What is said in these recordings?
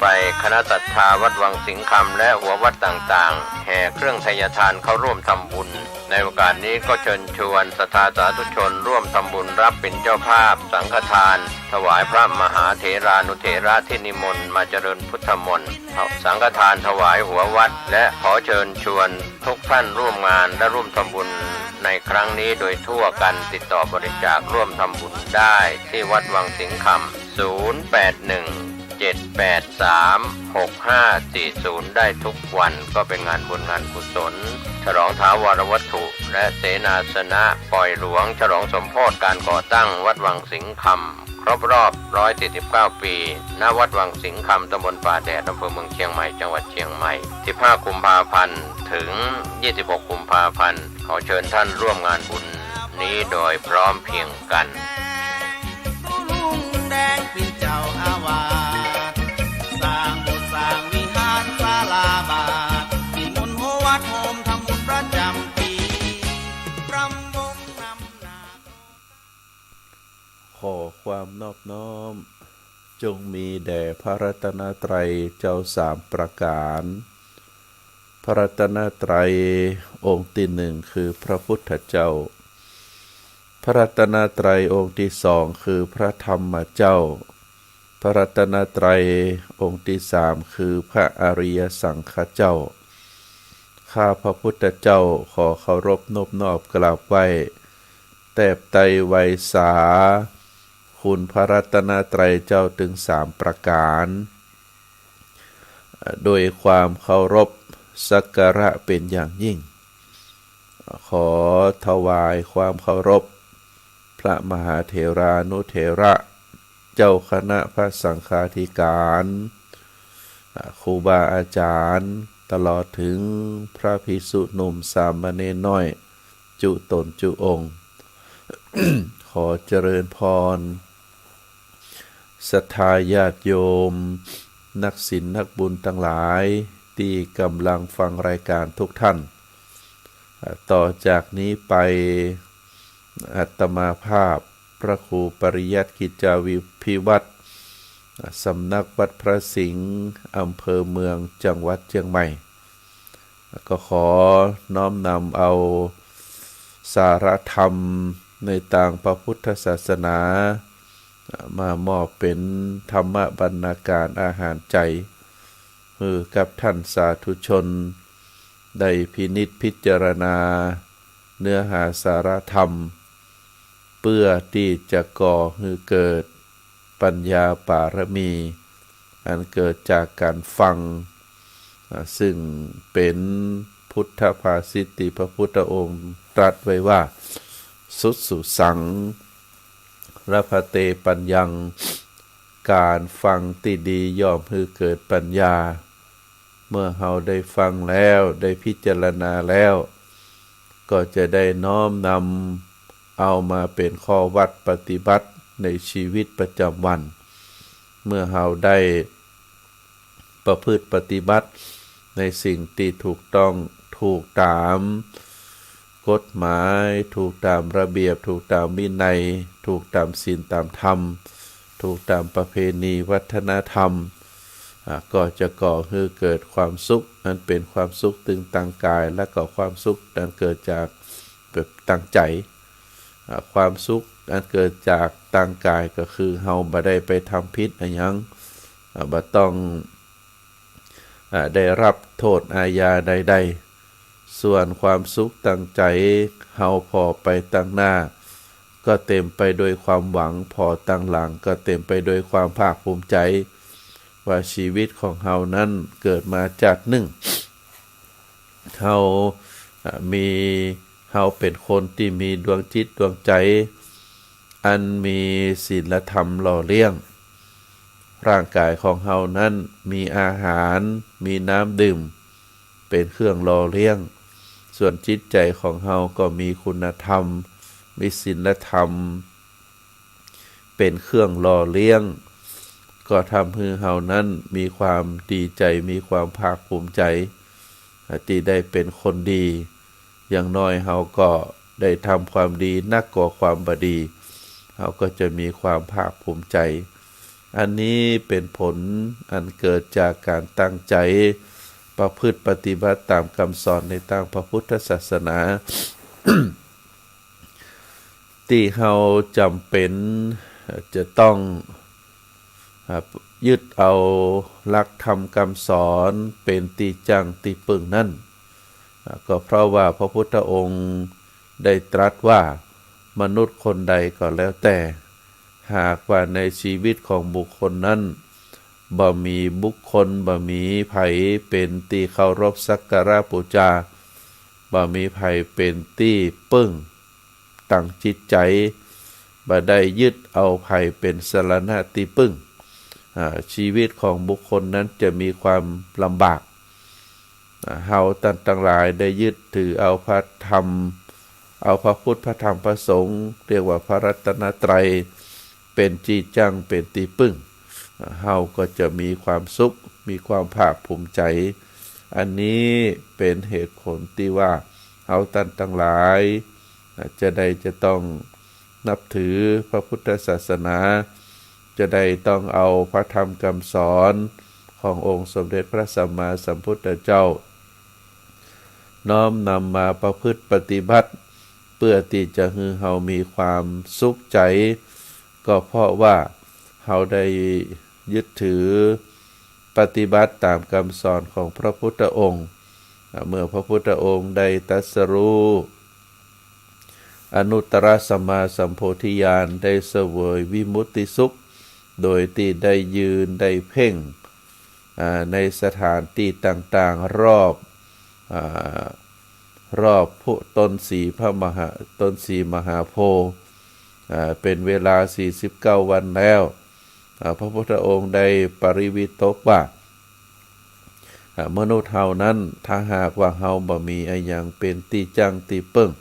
ไปคณะศรัทธาวัดวังสิงคำและหัววัดต่างๆแห่เครื่องทยทานเข้าร่วมทำบุญในโอกาสนี้ก็เชิญชวนศรัทธาสาธุชนร่วมทำบุญรับเป็นเจ้าภาพสังฆทานถวายพระมหาเถรานุเถระที่นิมนต์มาเจริญพุทธมนต์สังฆทานถวายหัววัดและขอเชิญชวนทุกท่านร่วมงานและร่วมทำบุญในครั้งนี้โดยทั่วกันติดต่อบริจาคร่วมทำบุญได้ที่วัดวังสิงคำ0817836540ได้ทุกวันก็เป็นงานบุญงานกุศลฉลองท้าวรวัตถุและเสนาสนะปล่อยหลวงฉลองสมโภชการก่อตั้งวัดวังสิงคำครบรอบ149ปีณวัดวังสิงคำตำบลป่าแดดอำเภอเมืองเชียงใหม่จังหวัดเชียงใหม่15กุมภาพันธ์ถึง26กุมภาพันธ์ขอเชิญท่านร่วมงานบุญนี้โดยพร้อมเพรียงกันแดงเป็นเจ้าอาวาสสร้างโบสถ์สร้างวิหารศาลาบาทนิมนต์โฮวัดโฮมทำบุญประจำปีรำวงนำนาขอความนอบน้อมจงมีแด่พระรัตนตรัยเจ้าสามประการพระรัตนตรัยองค์ที่หนึ่งคือพระพุทธเจ้าพระรัตนตรัยองค์ที่สองคือพระธรรมเจ้าพระรัตนตรัยองค์ที่สามคือพระอริยสังฆเจ้าข้าพระพุทธเจ้าขอเคารพนบนอบกราบไหว้แทบไตรไวยสาคุณพระรัตนตรัยเจ้าถึงสามประการโดยความเคารพสักการะเป็นอย่างยิ่งขอถวายความเคารพพระมหาเถรานุเถระเจ้าคณะพระสังฆาธิการครูบาอาจารย์ตลอดถึงพระภิกษุหนุ่มสามเณรน้อยจุตนจุองค์ ขอเจริญพรศรัทธาญาติโยมนักศีลนักบุญทั้งหลายที่กำลังฟังรายการทุกท่านต่อจากนี้ไปอาตมาภาพพระครูปริยัติกิจจาภิวัตรสำนักวัดพระสิงห์อำเภอเมืองจังหวัดเชียงใหม่ก็ขอน้อมนำเอาสารธรรมในทางพระพุทธศาสนามามอบเป็นธรรมบรรณาการอาหารใจมือกับท่านสาธุชนได้พินิจพิจารณาเนื้อหาสารธรรมเพื่อที่จะก่อให้เกิดปัญญาปารมีอันเกิดจากการฟังซึ่งเป็นพุทธภาษิตที่พระพุทธองค์ตรัสไว้ว่าสุสุสังระพะเตปัญญังการฟังที่ดีย่อมให้เกิดปัญญาเมื่อเราได้ฟังแล้วได้พิจารณาแล้วก็จะได้น้อมนำเอามาเป็นข้อวัดปฏิบัติในชีวิตประจำวันเมื่อเราได้ประพฤติปฏิบัติในสิ่งที่ถูกต้องถูกตามกฎหมายถูกตามระเบียบถูกตามวินัยถูกตามศีลตามธรรมถูกตามประเพณีวัฒนธรรมก็จะก่อให้เกิดความสุขนั้นเป็นความสุขตึงตั้งกายและก็ความสุขนั้นเกิดจากแบบตั้งใจความสุขอันเกิดจากตั้งกายก็คือเฮาบ่ได้ไปทำผิดอะไรหยังบ่ต้องได้รับโทษอาญาใดๆส่วนความสุขตั้งใจเฮาพอไปตั้งหน้าก็เต็มไปด้วยความหวังพอตั้งหลังก็เต็มไปด้วยความภาคภูมิใจว่าชีวิตของเฮานั้นเกิดมาจากหนึ่งเฮาเป็นคนที่มีดวงจิตดวงใจอันมีศีลธรรมหล่อเลี้ยงร่างกายของเฮานั้นมีอาหารมีน้ำดื่มเป็นเครื่องหล่อเลี้ยงส่วนจิตใจของเฮาก็มีคุณธรรมมีศีลธรรมเป็นเครื่องหล่อเลี้ยงก็ทำให้เฮานั้นมีความดีใจมีความภาคภูมิใจที่ได้เป็นคนดีอย่างน้อยเฮาก็ได้ทำความดีนักกว่าความบดีเฮาก็จะมีความภาคภูมิใจ อันนี้เป็นผลอันเกิดจากการตั้งใจประพฤติปฏิบัติตามคำสอนในทางพระพุทธศาสนา ที่เราจำเป็นจะต้องยึดเอาหลักธรรมคำสอนเป็นที่จังที่ปึงนั่นก็เพราะว่าพระพุทธองค์ได้ตรัสว่ามนุษย์คนใดก็แล้วแต่หากว่าในชีวิตของบุคคลนั้นบ่มีบุคคลบ่มีไผเป็นที่เคารพสักการะบูชาบ่มีไผเป็นที่ปึ้งตั้งจิตใจบ่ได้ยึดเอาไผเป็นสรณะที่ปึ้งชีวิตของบุคคลนั้นจะมีความลำบากเฮาท่านทั้งหลายได้ยึดถือเอาพระธรรมเอาพระพุทธพระธรรมพระสงฆ์เรียกว่าพระรัตนตรัยเป็นที่จังเป็นที่ปึ้งเฮาก็จะมีความสุขมีความภาคภูมิใจอันนี้เป็นเหตุผลที่ว่าเฮาท่านทั้งหลายจะต้องนับถือพระพุทธศาสนาจะได้ต้องเอาพระธรรมคำสอนขององค์สมเด็จพระสัมมาสัมพุทธเจ้าน้อมนำมาประพฤติปฏิบัติเพื่อที่จะให้เฮามีความสุขใจก็เพราะว่าเฮาได้ยึดถือปฏิบัติตามคำสอนของพระพุทธองค์เมื่อพระพุทธองค์ได้ตรัสรู้อนุตตรสัมมาสัมโพธิญาณได้เสวยวิมุตติสุขโดยที่ได้ยืนได้เพ่งในสถานที่ต่างๆรอบต้นสีมหาโพธิ์เป็นเวลา49วันแล้วพระพุทธองค์ได้ปริวิตกว่ามนุษย์เฮานั้นถ้าหากว่าเฮาบ่มีอะไรอย่างเป็นที่จังที่ปึ้ง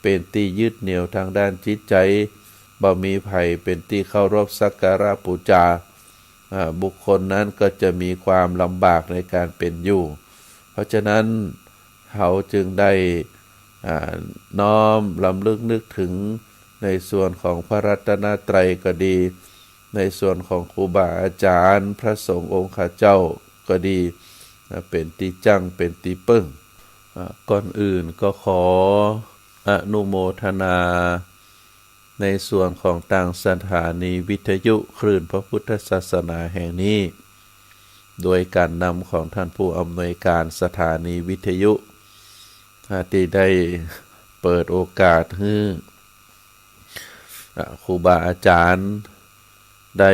เป็นที่ยึดเหนี่ยวทางด้านจิตใจบ่มีไผเป็นที่เคารพสักการะบูชาบุคคลนั้นก็จะมีความลำบากในการเป็นอยู่เพราะฉะนั้นเขาจึงได้น้อมลำลึกนึกถึงในส่วนของพระรัตนตรัยก็ดีในส่วนของครูบาอาจารย์พระสงฆ์องค์ข้าเจ้าก็ดีเป็นที่จังเป็นที่ปึ้งก่อนอื่นก็ขออนุโมทนาในส่วนของต่างสถานีวิทยุคลื่นพระพุทธศาสนาแห่งนี้โดยการนำของท่านผู้อำนวยการสถานีวิทยุที่ได้เปิดโอกาสให้ครูบาอาจารย์ได้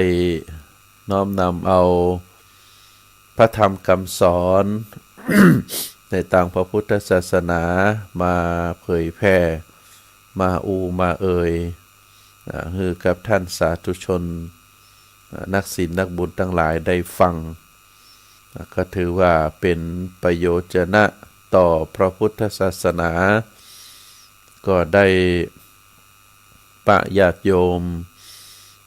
น้อมนำเอาพระธรรมคำสอน ในทางพระพุทธศาสนามาเผยแพร่มาเอ่ยให้กับท่านสาธุชนนักศีลนักบุญทั้งหลายได้ฟังก็ถือว่าเป็นประโยชนะต่อพระพุทธศาสนาก็ได้ญาติโยม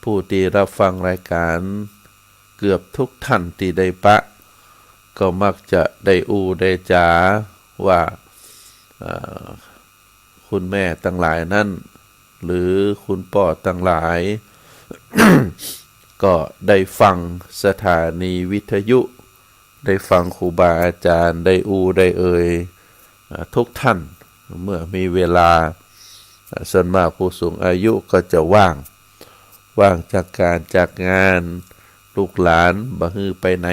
ผู้ที่รับฟังรายการเกือบทุกท่านที่ได้ก็มักจะได้ได้จาว่าคุณแม่ทั้งหลายนั้นหรือคุณพ่อทั้งหลาย ก็ได้ฟังสถานีวิทยุได้ฟังครูบาอาจารย์ได้ได้เอ่ยทุกท่านเมื่อมีเวลาส่วนมากผู้สูงอายุก็จะว่างจากการจากงานลูกหลานบ่ฮื้อไปไหน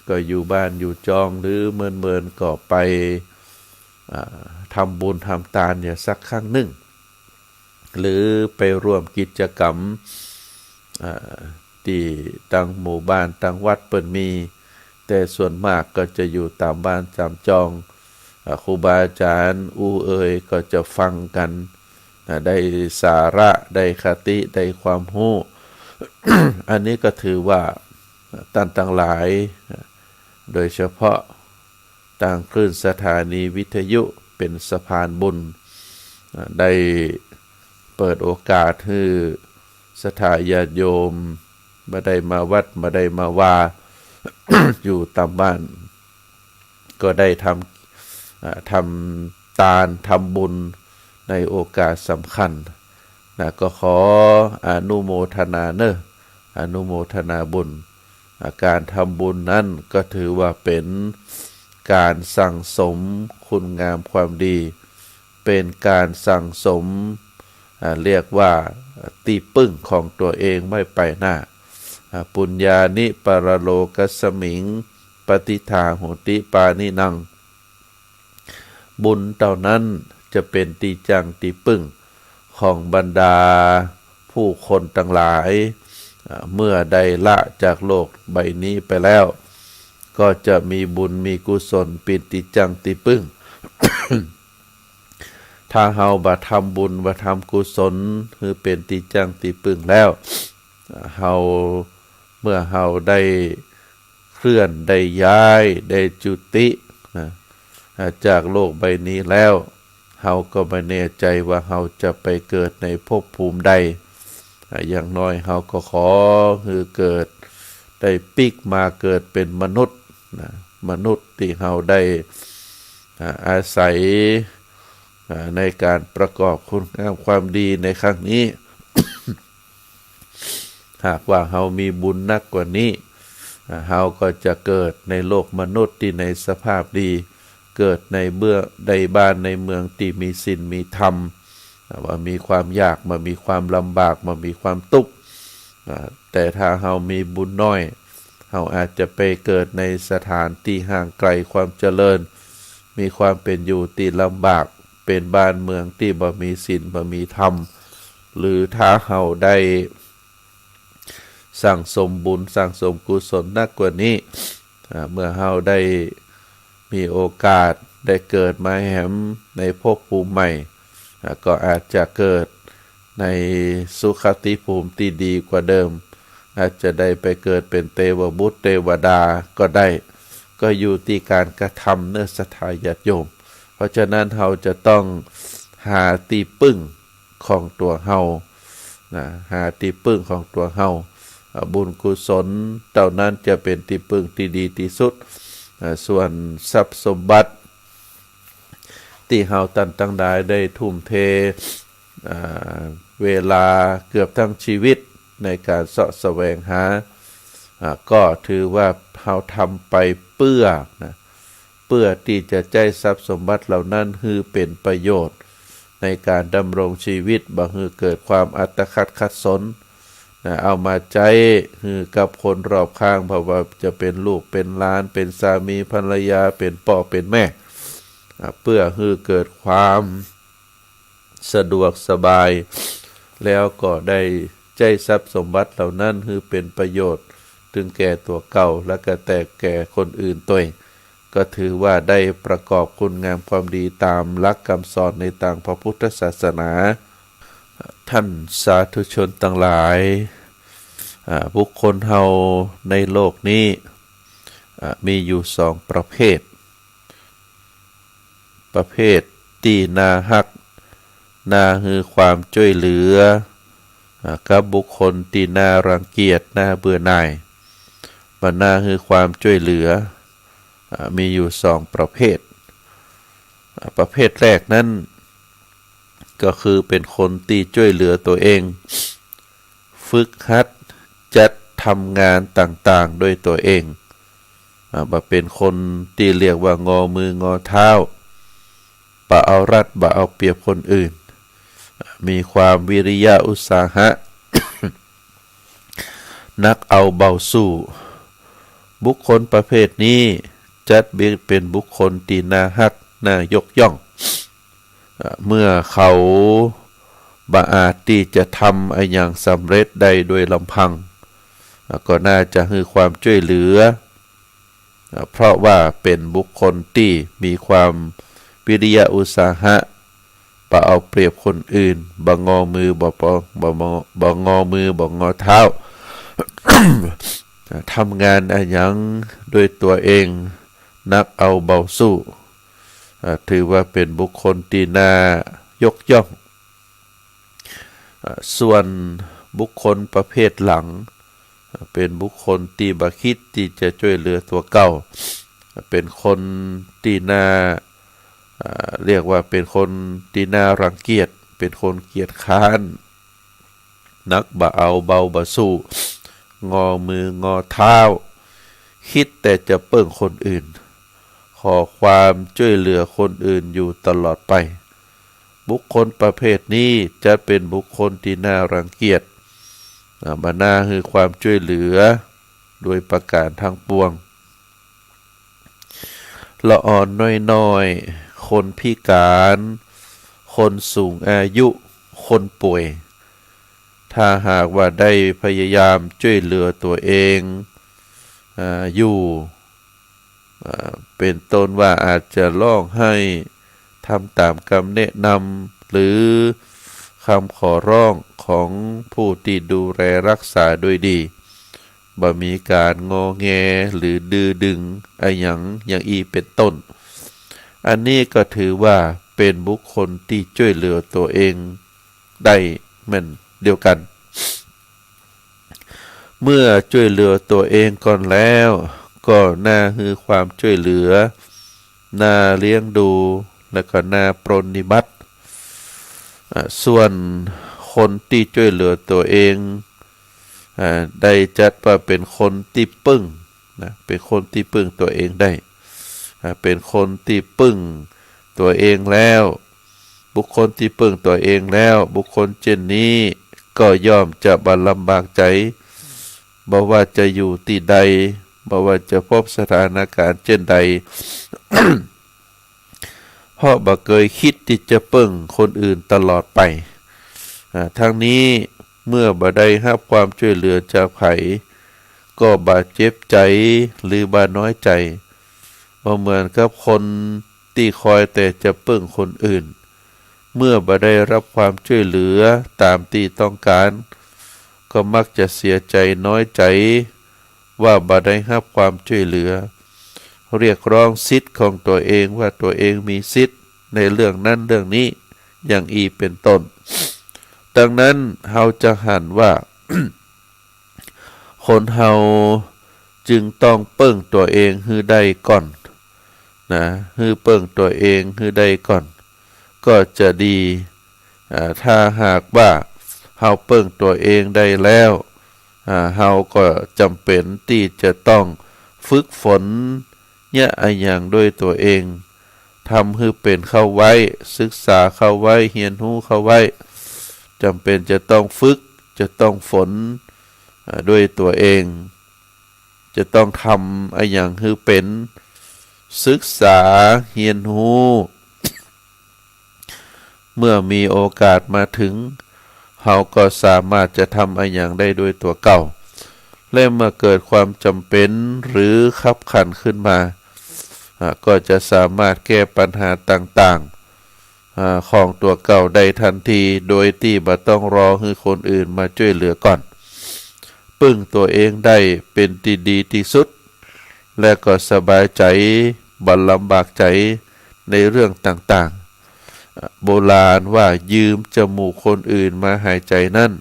ก็อยู่บ้านอยู่จองหรือเมินก็ไปทำบุญทำทานเนี่ยสักครั้งหนึ่งหรือไปร่วมกิจกรรมที่ตั้งหมู่บ้านตั้งวัดเปิ้นมีแต่ส่วนมากก็จะอยู่ตามบ้านจำจองครูบาอาจารย์เอ่ยก็จะฟังกันได้สาระได้คติได้ความรู้ อันนี้ก็ถือว่าท่านทั้งหลายโดยเฉพาะทางคลื่นสถานีวิทยุเป็นสะพานบุญได้เปิดโอกาสให้ศรัทธาญาติโยมมาได้มาวัดมาได้มาว่า อยู่ตามบ้านก็ได้ทำทานทำบุญในโอกาสสำคัญก็ขออนุโมทนา อนุโมทนาบุญการทำบุญนั้นก็ถือว่าเป็นการสั่งสมคุณงามความดีเป็นการสั่งสมเรียกว่าตีปึ้งของตัวเองไม่ไปหน้าปุญญานิปรโลกัสสมิงปฏิทาโหติปานินังบุญเท่านั้นจะเป็นตีจังตีปึ้งของบรรดาผู้คนทั้งหลายเมื่อได้ละจากโลกใบนี้ไปแล้วก็จะมีบุญมีกุศลเป็นติจังติปึ้ง ถ้าเฮาบ่ทำบุญบ่ทำกุศลคือเป็นติจังติปึ้งแล้วเฮาเมื่อเฮาได้เคลื่อนได้ย้ายได้จุติจากโลกใบนี้แล้วเฮาก็ไม่แน่ใจว่าเฮาจะไปเกิดในภพภูมิใดอย่างน้อยเฮาก็ขอคือเกิดได้ปิกมาเกิดเป็นมนุษย์มนุษย์ที่เฮาได้อาศัยในการประกอบคุณงามความดีในครั้งนี้ หากว่าเฮามีบุญนักกว่านี้เฮาก็จะเกิดในโลกมนุษย์ที่ในสภาพดีเกิดในบ้านในเมืองที่มีศีลมีธรรมว่ามีความยากมามีความลำบากมามีความทุกข์แต่ถ้าเฮามีบุญน้อยเฮาอาจจะไปเกิดในสถานที่ห่างไกลความเจริญมีความเป็นอยู่ที่ลำบากเป็นบ้านเมืองที่บ่มีศีลบ่มีธรรมหรือถ้าเฮาได้สั่งสมบุญสั่งสมกุศลนักกว่านี้เมื่อเฮาได้มีโอกาสได้เกิดมาแหมในภพภูมิใหม่ก็อาจจะเกิดในสุคติภูมิที่ดีกว่าเดิมอาจจะได้ไปเกิดเป็นเทวบุตรเทวดาก็ได้ก็อยู่ที่การกระทำเนื้อศรัทธาญาติโยมเพราะฉะนั้นเราจะต้องหาที่ปึ้งของตัวเฮาหาที่ปึ้งของตัวเฮาบุญกุศลเท่านั้นจะเป็นที่ปึ้งที่ดีที่สุดส่วนทรัพย์สมบัติที่เฮาตั้งได้ทุ่มเทเวลาเกือบทั้งชีวิตในการเสาะแสวงหาก็ถือว่าเฮาทำไปเพื่อที่จะใจทรัพย์สมบัติเหล่านั้นคือเป็นประโยชน์ในการดำรงชีวิตบ่คือเกิดความอัตคัดขัดสนเอามาใจคือกับคนรอบข้างเพราะว่าจะเป็นลูกเป็นหลานเป็นสามีภรรยาเป็นพ่อเป็นแม่เพื่อให้เกิดความสะดวกสบายแล้วก็ได้ใจทรัพย์สมบัติเหล่านั้นคือเป็นประโยชน์ถึงแก่ตัวเก่าและก็แต่แก่คนอื่นตัวก็ถือว่าได้ประกอบคุณงามความดีตามหลักคำสอนในทางพระพุทธศาสนาท่านสาธุชนทั้งหลายบุคคลเฮาในโลกนี้มีอยู่สองประเภทที่น่าฮักน่าฮือความช่วยเหลือกับบุคคลที่น่ารังเกียจน่าเบื่อหน่ายบ่น่าฮือความช่วยเหลือมีอยู่สองประเภทประเภทแรกนั้นก็คือเป็นคนที่ช่วยเหลือตัวเองฝึกหัดจัดทำงานต่างๆด้วยตัวเองบ่เป็นคนที่เรียกว่างอมืองอเท้าบ่เอารัดบ่เอาเปรียบคนอื่นมีความวิริยะอุตสาหะ นักเอาเบาสู้บุคคลประเภทนี้จัดเป็นบุคคลที่น่าฮักน่ายกย่องเมื่อเขาบ่อาจที่จะทำอย่างสำเร็จได้โดยลำพังก็น่าจะให้ความช่วยเหลือเพราะว่าเป็นบุคคลที่มีความวิริยะอุตสาหะบ่เอาเปรียบคนอื่นบ่งอมือบ่งอมือบ่งอเท้า ทำงานอย่างด้วยตัวเองนักเอาเบาสู้ถือว่าเป็นบุคคลที่น่ายกย่องส่วนบุคคลประเภทหลังเป็นบุคคลที่บ่คิดที่จะช่วยเหลือตัวเก่าเป็นคนที่น่าเรียกว่าเป็นคนที่น่ารังเกียจเป็นคนเกียจค้านนักบ่เอาเบาบ่สู้ งอมืองอเท้าคิดแต่จะเปิ้งคนอื่นขอความช่วยเหลือคนอื่นอยู่ตลอดไปบุคคลประเภทนี้จะเป็นบุคคลที่น่ารังเกียจบรรณาคือความช่วยเหลือโดยประการทั้งปวงละอ่อนน้อยๆคนพิการคนสูงอายุคนป่วยถ้าหากว่าได้พยายามช่วยเหลือตัวเองอยู่เป็นต้นว่าอาจจะร้องให้ทำตามคำแนะนำหรือคำขอร้องของผู้ที่ดูแลรักษาโดยดีบ่มีการงอแงหรือดื้อดึงอย่างอีเป็นต้นอันนี้ก็ถือว่าเป็นบุคคลที่ช่วยเหลือตัวเองได้เหมือนเดียวกันเมื่อช่วยเหลือตัวเองก่อนแล้วก็น่าให้ความช่วยเหลือน่าเลี้ยงดูและก็น่าปรนนิบัติส่วนคนที่ช่วยเหลือตัวเองได้จัดว่าเป็นคนที่ปึ้งนะเป็นคนที่ปึ้งตัวเองได้เป็นคนที่ปึ้งตัวเองแล้วบุคคลที่ปึ้งตัวเองแล้วบุคคลเช่นนี้ก็ย่อมจะบรรลำบากใจบ่ว่าจะอยู่ที่ใดบ่ว่าจะพบสถานการณ์เช่นใด เพราะบ่เคยคิดที่จะปึ้งคนอื่นตลอดไปทั้งนี้เมื่อบ่ได้รับความช่วยเหลือจากไผก็บาดเจ็บใจหรือบาน้อยใจบ่เหมือนกับคนที่คอยแต่จะปึ้งคนอื่นเมื่อบ่ได้รับความช่วยเหลือตามที่ต้องการก็มักจะเสียใจน้อยใจว่าบ่ได้รับความช่วยเหลือเรียกร้องสิทธิ์ของตัวเองว่าตัวเองมีสิทธิ์ในเรื่องนั้นเรื่องนี้อย่างอีเป็นต้นดังนั้นเราจะหันว่า คนเราจึงต้องเปิ้งตัวเองให้ได้ก่อนนะให้เปิ้งตัวเองให้ได้ก่อนก็จะดีถ้าหากว่าเราเปิ้งตัวเองได้แล้วเราก็จำเป็นที่จะต้องฝึกฝนเนี่ยอย่างด้วยตัวเองทำให้เป็นเข้าไว้ศึกษาเข้าไว้เรียนรู้เข้าไว้จำเป็นจะต้องฝึกจะต้องฝนด้วยตัวเองจะต้องทำอย่างให้เป็นศึกษาเรียนรู้เมื่อมีโอกาสมาถึงเราก็สามารถจะทำอย่างได้ด้วยตัวเก่าและเมื่อเกิดความจำเป็นหรือขับขันขึ้นมาก็จะสามารถแก้ปัญหาต่างๆของตัวเก่าได้ทันทีโดยที่บ่ต้องรอให้คนอื่นมาช่วยเหลือก่อนปึ้งตัวเองได้เป็นที่ดีที่สุดและก็สบายใจบ่ลำบากใจในเรื่องต่างๆโบราณว่ายืมจมูกคนอื่นมาหายใจนั่น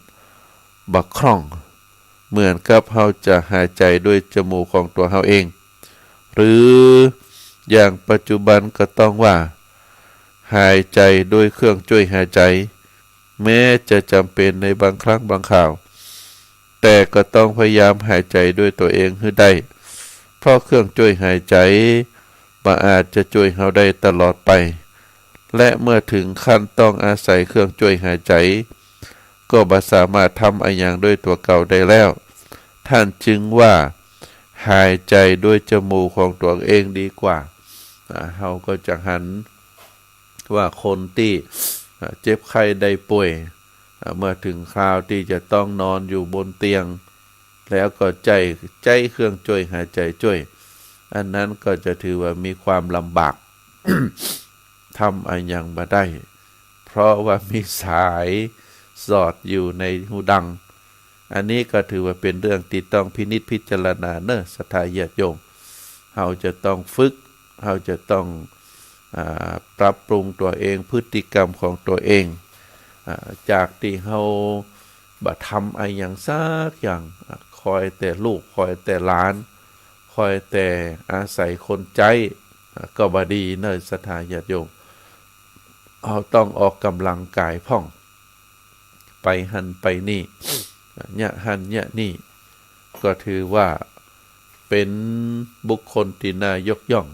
บักคล่องเหมือนกับเราจะหายใจด้วยจมูกของตัวเราเองหรืออย่างปัจจุบันก็ต้องว่าหายใจด้วยเครื่องช่วยหายใจแม้จะจำเป็นในบางครั้งบางคราวแต่ก็ต้องพยายามหายใจด้วยตัวเองให้ได้เพราะเครื่องช่วยหายใจบ่อาจจะช่วยเราได้ตลอดไปและเมื่อถึงขั้นต้องอาศัยเครื่องช่วยหายใจก็บ่สามารถทำอย่างด้วยตัวเก่าได้แล้วท่านจึงว่าหายใจด้วยจมูกของตัวเองดีกว่าเราก็จะหันว่าคนที่เจ็บไข้ได้ป่วยเมื่อถึงคราวที่จะต้องนอนอยู่บนเตียงแล้วก็ใจเครื่องช่วยหายใจช่วยอันนั้นก็จะถือว่ามีความลำบาก ทำอย่างบ่ได้เพราะว่ามีสายสอดอยู่ในหูดังอันนี้ก็ถือว่าเป็นเรื่องที่ต้องพินิจพิจารณาเนอะศรัทธาญาติโยมเราจะต้องฝึกเราจะต้องปรับปรุงตัวเองพฤติกรรมของตัวเองจากที่เราบ่ทำอย่างซักอย่างคอยแต่ลูกคอยแต่หลานคอยแต่อาศัยคนใจก็บ่ดีเนอะศรัทธาญาติโยมเราต้องออกกำลังกายพ่องไปหันไปนี่เนี่ยหันเนี่ยนี่ ก็ถือว่าเป็นบุคคลที่น่ายกย่อง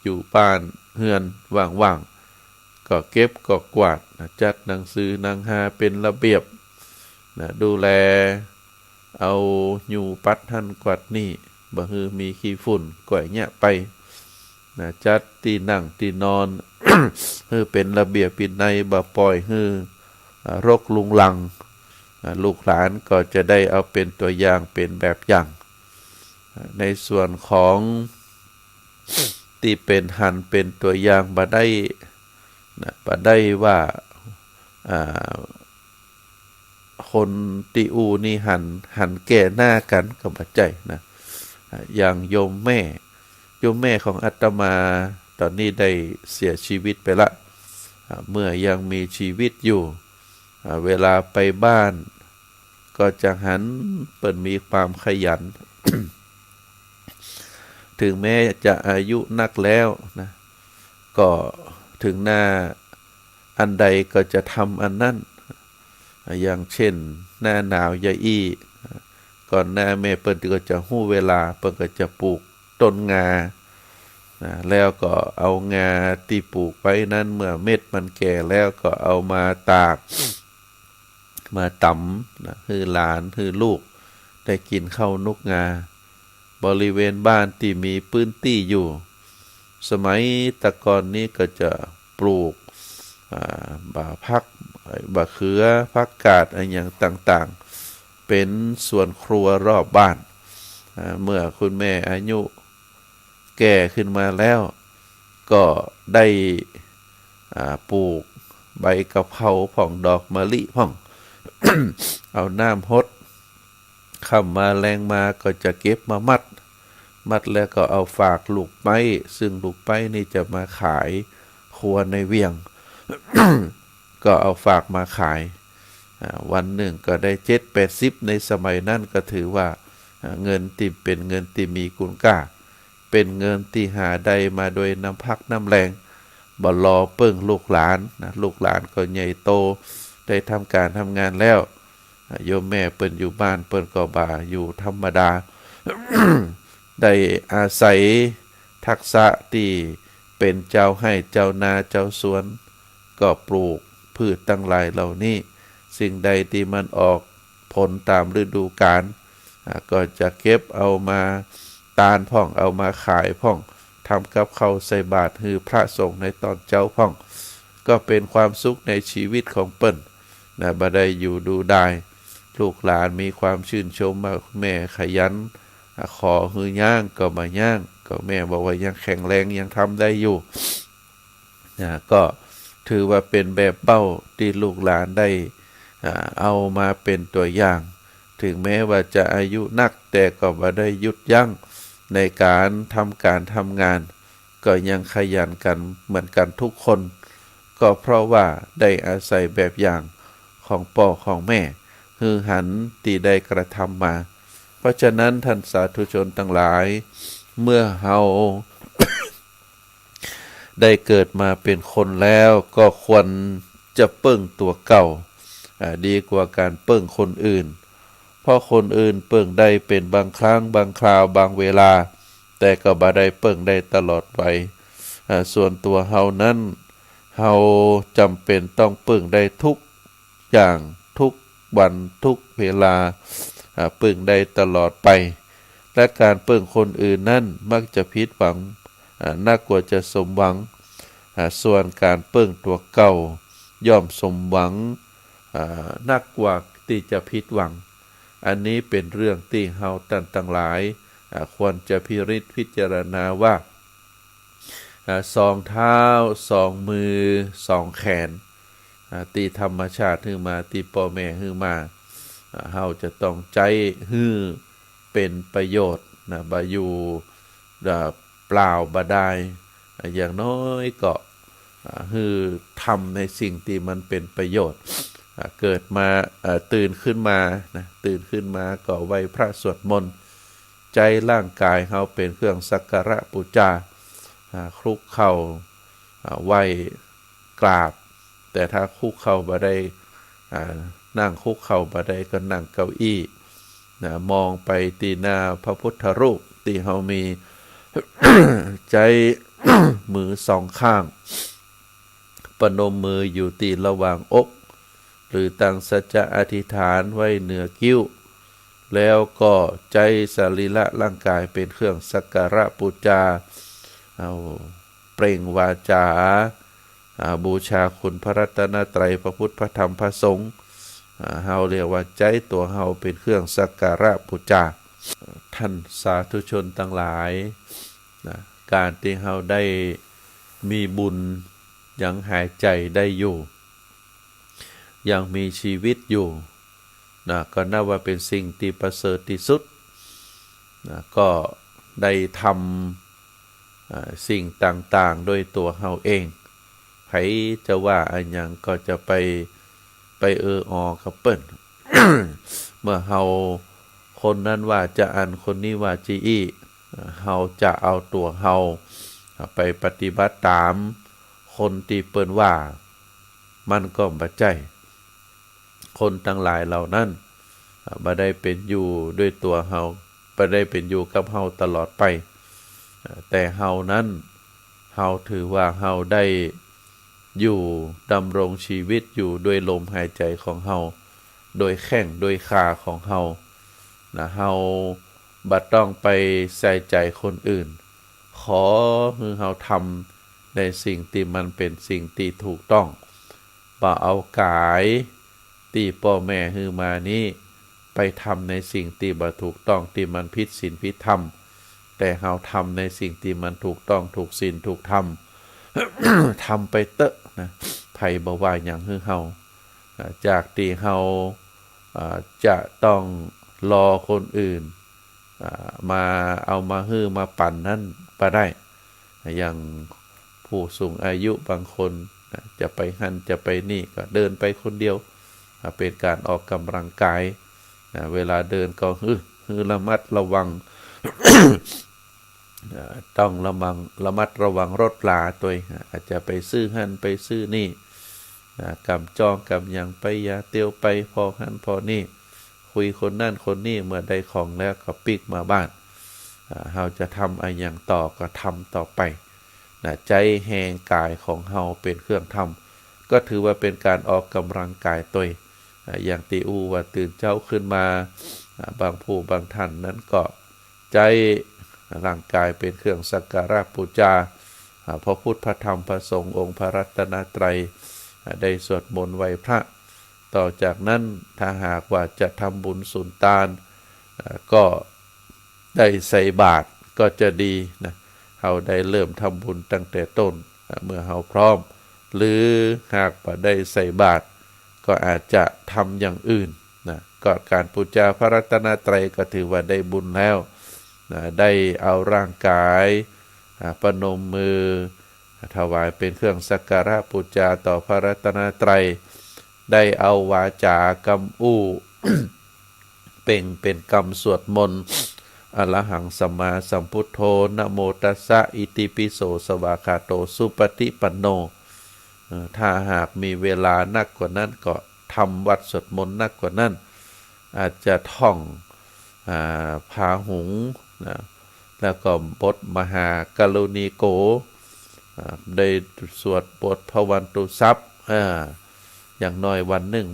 อยู่บ้านเฮือนว่างๆก็เก็บก็กวาดจัดหนังสือหนังหาเป็นระเบียบดูแลเอาอยู่ปัดท่านกวาดนี่บ่ฮือมีขี้ฝุ่นก่อยเนี่ยไปจัดที่นั่งที่นอน ฮือเป็นระเบียบปิดในบ่ปล่อยฮือรกลุงลังลูกหลานก็จะได้เอาเป็นตัวอย่างเป็นแบบอย่างในส่วนของที่เป็นหันเป็นตัวอย่างบ่ได้ว่าคนติอูนี่หันแก่หน้ากันก็บ่ใจนะอย่างโยมแม่ของอาตมาตอนนี้ได้เสียชีวิตไปละเมื่อยังมีชีวิตอยู่เวลาไปบ้านก็จะหันเปิดมีความขยัน ถึงแม้จะอายุนักแล้วนะก็ถึงหน้าอันใดก็จะทำอันนั้นอย่างเช่นหน้าหนาวยาอี้ก่อนหน้าแม่เปิ้นก็จะหู้เวลาเปิ้นก็จะปลูกต้นงาแล้วก็เอางาที่ปลูกไว้นั้นเมื่อเม็ดมันแก่แล้วก็เอามาตากมาตำให้หลานให้ลูกได้กินข้าวนุกงาบริเวณบ้านที่มีพื้นที่อยู่สมัยตะกอนนี้ก็จะปลูกบะพักบะเขือพักกาดอะไรอย่างต่างๆเป็นสวนครัวรอบบ้านเมื่อคุณแม่อายุแก่ขึ้นมาแล้วก็ได้ปลูกใบกะเพราผ่องดอกมะลิผ่อง เอาน้ำฮดค่ำมาแรงมาก็จะเก็บมามัดแล้วก็เอาฝากลูกไม้ซึ่งลูกไม้นี่จะมาขายครัวในเวียง ก็เอาฝากมาขายวันหนึ่งก็ได้7-80ในสมัยนั้นก็ถือว่าเงินที่เป็นเงินที่มีคุณค่าเป็นเงินที่หาได้มาโดยน้ำพักน้ำแรงบ่รอเปิ้งลูกหลานนะลูกหลานก็ใหญ่โตได้ทำการทำงานแล้วโยมแม่เปิ้นอยู่บ้านเปิ้นก็บ่าอยู่ธรรมดา ได้อาศัยทักษะที่เป็นเจ้าให้เจ้านาเจ้าสวนก็ปลูกพืชตั้งหลายเหล่านี้สิ่งใดที่มันออกผลตามฤดูกาลก็จะเก็บเอามาตาลพ่องเอามาขายพ่องทำกับข้าวใส่บาตรให้พระสงฆ์ในตอนเจ้าพ่องก็เป็นความสุขในชีวิตของเปิ้นบ่ได้อยู่ดูได้ลูกหลานมีความชื่นชมว่าแม่ขยันขอฮือย่างก็มาย่างก็แม่บอกว่ายังแข็งแรงยังทำได้อยู่ก็ถือว่าเป็นแบบเป้าที่ลูกหลานได้เอามาเป็นตัวอย่างถึงแม้ว่าจะอายุนักแต่ก็บ่ได้หยุดยั้งในการทำงานก็ยังขยันกันเหมือนกันทุกคนก็เพราะว่าได้อาศัยแบบอย่างของพ่อของแม่คือหันที่ได้กระทำมาเพราะฉะนั้นท่านสาธุชนทั้งหลายเมื่อเฮา ได้เกิดมาเป็นคนแล้วก็ควรจะเปิ้งตัวเก่าดีกว่าการเปิ้งคนอื่นเพราะคนอื่นเปิ้งได้เป็นบางครั้งบางคราวบางเวลาแต่ก็บ่ได้เปิ้งได้ตลอดไปส่วนตัวเฮานั้นเฮาจำเป็นต้องเปิ้งได้ทุกอย่างทุกวันทุกเวลาเปิ้งได้ตลอดไปและการเปิ้งคนอื่นนั้นมักจะผิดหวังน่ากว่าจะสมหวังส่วนการเปิ้งตัวเก่าย่อมสมหวังนักกว่าที่จะผิดหวังอันนี้เป็นเรื่องที่เฮาตั้งหลายควรจะพิจารณาว่าสองเท้าสองมือสองแขนที่ธรรมชาติให้มาที่พ่อแม่ให้มาเฮาจะต้องใจให้เป็นประโยชน์บ่อยู่เปล่าบ่ได้อย่างน้อยก็ให้ทำในสิ่งที่มันเป็นประโยชน์เกิดมาตื่นขึ้นมาก็ไหว้พระสวดมนต์ใจร่างกายเฮาเป็นเครื่องสักการะบูชาคลุกเข่าไหว้กราบแต่ถ้าคุกเข่าบ่ได้นั่งคุกเข่าบ่ได้ก็นั่งเก้าอี้ นะมองไปตีหน้าพระพุทธรูปที่เฮามี ใจ มือสองข้างประนมมืออยู่ตีระหว่างอกหรือตั้งสัจจะอธิษฐานไว้เหนือคิ้วแล้วก็ใจสรีระร่างกายเป็นเครื่องสักการะบูชาเอาเปล่งวาจาบูชาคุณพระรัตนตรัยพระพุทธพระธรรมพระสงฆ์เฮาเรียกว่าใจตัวเฮาเป็นเครื่องสักการะบูชาท่านสาธุชนทั้งหลายนะการที่เฮาได้มีบุญยังหายใจได้อยู่ยังมีชีวิตอยู่นะก็นับว่าเป็นสิ่งที่ประเสริฐที่สุดนะก็ได้ทำสิ่งต่างๆโดยตัวเฮาเองไผจะว่าอันยังก็จะไปอกับเปิ้น เมื่อเฮาคนนั้นว่าจะอันคนนี้ว่าจีอี้เฮาจะเอาตัวเฮาไปปฏิบัติตามคนที่เปิ้นว่ามันก็บ่ใจคนทั้งหลายเหล่านั้นบ่ได้เป็นอยู่ด้วยตัวเฮาบ่ได้เป็นอยู่กับเฮาตลอดไปแต่เฮานั้นเฮาถือว่าเฮาได้อยู่ดำรงชีวิตอยู่ด้วยลมหายใจของเฮาโดยแข้งโดยขาของเฮานะเฮาบ่ต้องไปใส่ใจคนอื่นขอให้เฮาทำในสิ่งที่มันเป็นสิ่งที่ถูกต้องบ่เอากายที่พ่อแม่ฮือมานี้ไปทำในสิ่งที่บ่ถูกต้องที่มันผิดศีลผิดธรรมแต่เฮาทำในสิ่งที่มันถูกต้องถูกศีลถูกธรรม ทำไปเตอะนะไผบ่ว่าหยังฮือเฮาจากที่เฮาจะต้องรอคนอื่นมาเอามาฮื้อมาปั่นนั้นบ่ได้อย่างผู้สูงอายุบางคนจะไปหันจะไปนี่ก็เดินไปคนเดียวเป็นการออกกำลังกายเวลาเดินก็ระมัดระวัง ต้องระมัดระวังรถลาตัวอาจจะไปซื้อหันไปซื้อนี่กำจองกำยังไปยาเตียวไปพอหันพอนี่คุยคนนั่นคนนี่เมื่อได้ของแล้วก็ปิกมาบ้านเฮาจะทำอะไรอย่างต่อก็ทำต่อไปใจแห่งกายของเฮาเป็นเครื่องทำก็ถือว่าเป็นการออกกำลังกายตัวอย่างตีอูว่าตื่นเจ้าขึ้นมาบางผู้บางท่านนั้นก็ใจร่างกายเป็นเครื่องสักการะบูชาพระพุทธพระธรรมพระสงฆ์องค์พระรัตนตรัยได้สวดมนต์ไหว้พระต่อจากนั้นถ้าหากว่าจะทำบุญสุนทานก็ได้ใส่บาตรก็จะดีนะเฮาได้เริ่มทำบุญตั้งแต่ต้นเมื่อเฮาพร้อมหรือหากบ่ได้ใส่บาตรก็อาจจะทำอย่างอื่นนะก็การบูชาพระรัตนตรัยก็ถือว่าได้บุญแล้วนะได้เอาร่างกายประนมมือถวายเป็นเครื่องสักการะบูชาต่อพระรัตนตรัยได้เอาวาจากำอู้ เป็นกรรมสวดมนต์อรหังสัมมาสัมพุทโธนะโมตัสสะอิติปิโสสวากขาโตสุปฏิปันโนถ้าหากมีเวลานักกว่านั้นก็ทำวัดสวดมนต์นักกว่านั้นอาจจะท่องพาหุงนะแล้วก็บทมหากรุณีโกได้สวดบทพระวันตุทรัพย์อย่างน้อยวันหนึ่ง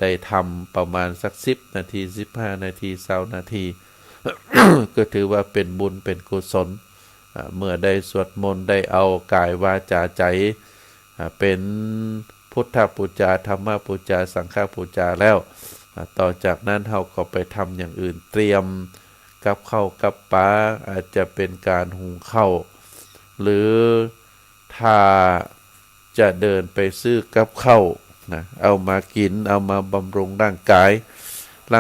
ได้ทำประมาณสัก10 นาที15 นาที20 นาที ก็ถือว่าเป็นบุญเป็นกุศลเมื่อได้สวดมนต์ได้เอากายวาจาใจเป็นพุทธบูชาธรรมบูชาสังฆบูชาแล้วต่อจากนั้นเราก็ไปทำอย่างอื่นเตรียมกับข้าวกับปลาอาจจะเป็นการหุงข้าวหรือถ้าจะเดินไปซื้อกับข้าวนะเอามากินเอามาบำรุงร่างกายเ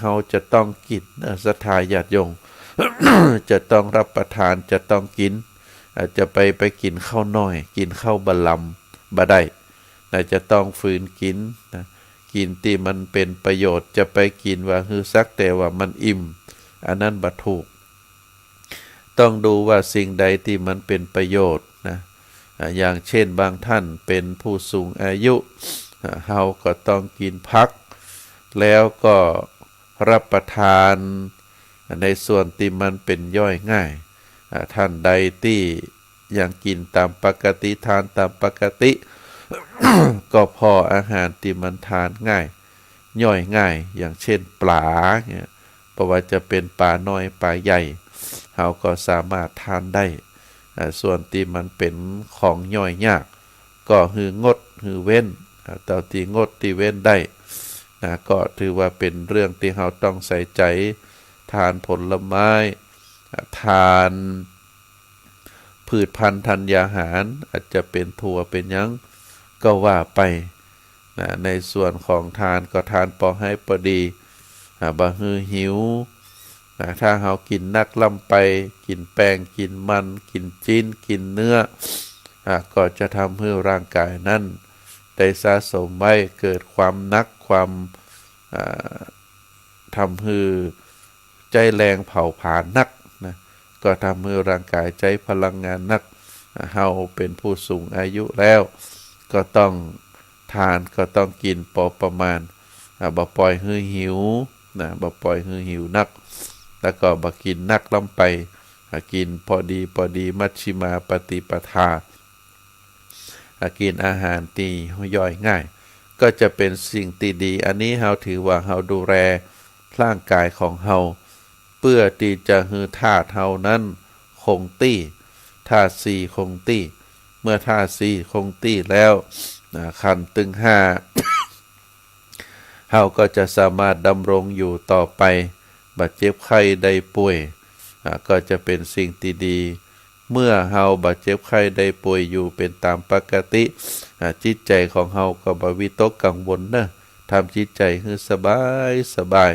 ราจะต้องกินศรัทธาญาติโยม จะต้องรับประทานจะต้องกินอาจจะไปกินข้าวน้อยกินข้าวบะลำบ่ได้จะต้องฝืนกินนะกินที่มันเป็นประโยชน์จะไปกินว่าฮือซักแต่ว่ามันอิ่มอันนั้นบ่ถูกต้องดูว่าสิ่งใดที่มันเป็นประโยชน์นะอย่างเช่นบางท่านเป็นผู้สูงอายุเฮาก็ต้องกินพักแล้วก็ รับประทานในส่วนที่มันเป็นย่อยง่ายท่านใดที่ยังกินตามปกติทานตามปกติ ก็พออาหารที่มันทานง่ายย่อยง่ายอย่างเช่นปลาเนี่ยเพราะว่าจะเป็นปลาน้อยปลาใหญ่เราก็สามารถทานได้ส่วนที่มันเป็นของย่อยยากก็คืองดคือเว้นแต่ที่งดที่เว้นได้ก็ถือว่าเป็นเรื่องที่เราต้องใส่ใจทานผลไม้ทานพืชพันธุ์ธัญญาหารอาจจะเป็นถั่วเป็นหยังก็ว่าไปในส่วนของทานก็ทานพอให้พอดีบ่ฮือหิวถ้าเรากินนักล่ำไปกินแป้งกินมันกินจิ้นกินเนื้อก็จะทำให้ร่างกายนั้นได้สะสมไว้เกิดความนักความทำให้ใจแรงเผาผลาญนักนะก็ทำให้ร่างกายใจพลังงานนักเฮาเป็นผู้สูงอายุแล้วก็ต้องทานก็ต้องกินพอประมาณบ่ปล่อยให้หิวนะบ่ปล่อยให้หิวนักแล้วก็บ่กินนักล้ำไปกินพอดีมัชชิมาปฏิปทากินอาหารที่ย่อยง่ายก็จะเป็นสิ่งที่ดีอันนี้เฮาถือว่าเฮาดูแลร่างกายของเฮาเพื่อที่จะให้ธาตุเฮานั้นคงที่ธาตุสี่คงที่เมื่อธาตุสี่คงที่แล้วขันธ์ตึงห้า เฮาก็จะสามารถดำรงอยู่ต่อไปบาดเจ็บไข้ได้ป่วยก็จะเป็นสิ่งที่ดีเมื่อเฮาบาดเจ็บไข้ได้ป่วยอยู่เป็นตามปกติจิตใจของเฮาก็บ่วิตกกังวลนะทำจิตใจให้สบาย